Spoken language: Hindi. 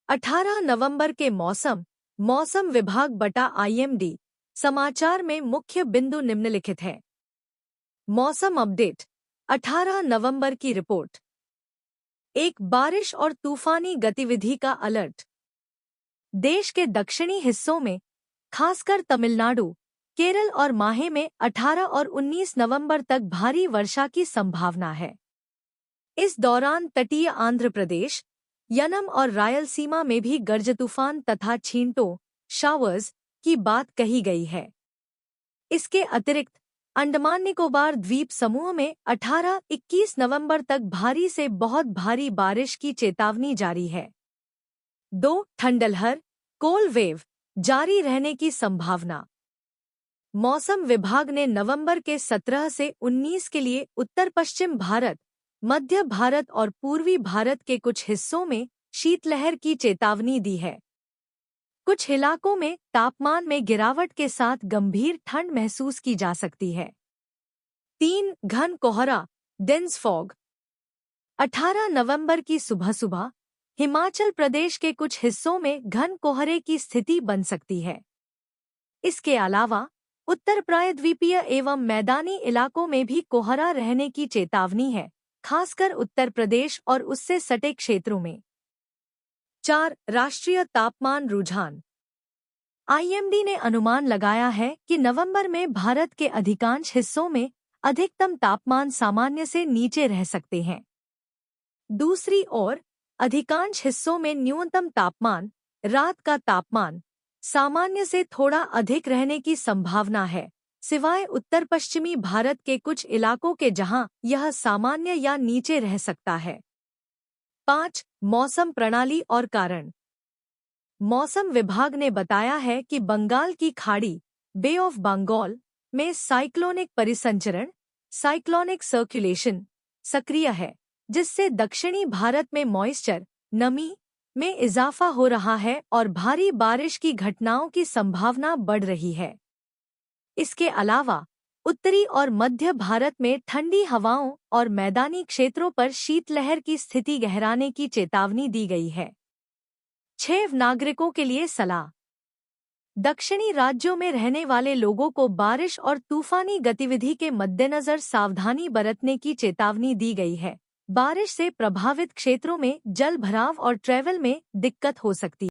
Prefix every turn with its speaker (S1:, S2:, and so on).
S1: 18 नवंबर के मौसम विभाग बटा IMD समाचार में मुख्य बिंदु निम्नलिखित है। मौसम अपडेट 18 नवंबर की रिपोर्ट। एक बारिश और तूफानी गतिविधि का अलर्ट। देश के दक्षिणी हिस्सों में खासकर तमिलनाडु, केरल और माहे में 18 और 19 नवंबर तक भारी वर्षा की संभावना है। इस दौरान तटीय आंध्र प्रदेश, यनम और रायलसीमा में भी गर्ज तूफान तथा छींटों शावर्स की बात कही गई है। इसके अतिरिक्त अंडमान निकोबार द्वीप समूह में 18-21 नवंबर तक भारी से बहुत भारी बारिश की चेतावनी जारी है। 2 ठंडलहर कोल्ड वेव जारी रहने की संभावना। मौसम विभाग ने नवंबर के 17 से 19 के लिए उत्तर पश्चिम भारत, मध्य भारत और पूर्वी भारत के कुछ हिस्सों में शीतलहर की चेतावनी दी है। कुछ इलाकों में तापमान में गिरावट के साथ गंभीर ठंड महसूस की जा सकती है। 3 घन कोहरा डेंस फॉग। 18 नवंबर की सुबह हिमाचल प्रदेश के कुछ हिस्सों में घन कोहरे की स्थिति बन सकती है। इसके अलावा उत्तर प्रायद्वीपीय एवं मैदानी इलाकों में भी कोहरा रहने की चेतावनी है, खासकर उत्तर प्रदेश और उससे सटे क्षेत्रों में। 4 राष्ट्रीय तापमान रुझान। IMD ने अनुमान लगाया है कि नवंबर में भारत के अधिकांश हिस्सों में अधिकतम तापमान सामान्य से नीचे रह सकते हैं। दूसरी ओर अधिकांश हिस्सों में न्यूनतम तापमान, रात का तापमान सामान्य से थोड़ा अधिक रहने की संभावना है, सिवाय उत्तर पश्चिमी भारत के कुछ इलाकों के जहां यह सामान्य या नीचे रह सकता है। 5 मौसम प्रणाली और कारण। मौसम विभाग ने बताया है कि बंगाल की खाड़ी बे ऑफ बंगाल में साइक्लोनिक परिसंचरण साइक्लोनिक सर्कुलेशन सक्रिय है, जिससे दक्षिणी भारत में मॉइस्चर नमी में इजाफा हो रहा है और भारी बारिश की घटनाओं की संभावना बढ़ रही है। इसके अलावा उत्तरी और मध्य भारत में ठंडी हवाओं और मैदानी क्षेत्रों पर शीतलहर की स्थिति गहराने की चेतावनी दी गई है। 6 नागरिकों के लिए सलाह। दक्षिणी राज्यों में रहने वाले लोगों को बारिश और तूफानी गतिविधि के मद्देनजर सावधानी बरतने की चेतावनी दी गई है। बारिश से प्रभावित क्षेत्रों में जल भराव और ट्रैवल में दिक्कत हो सकती है।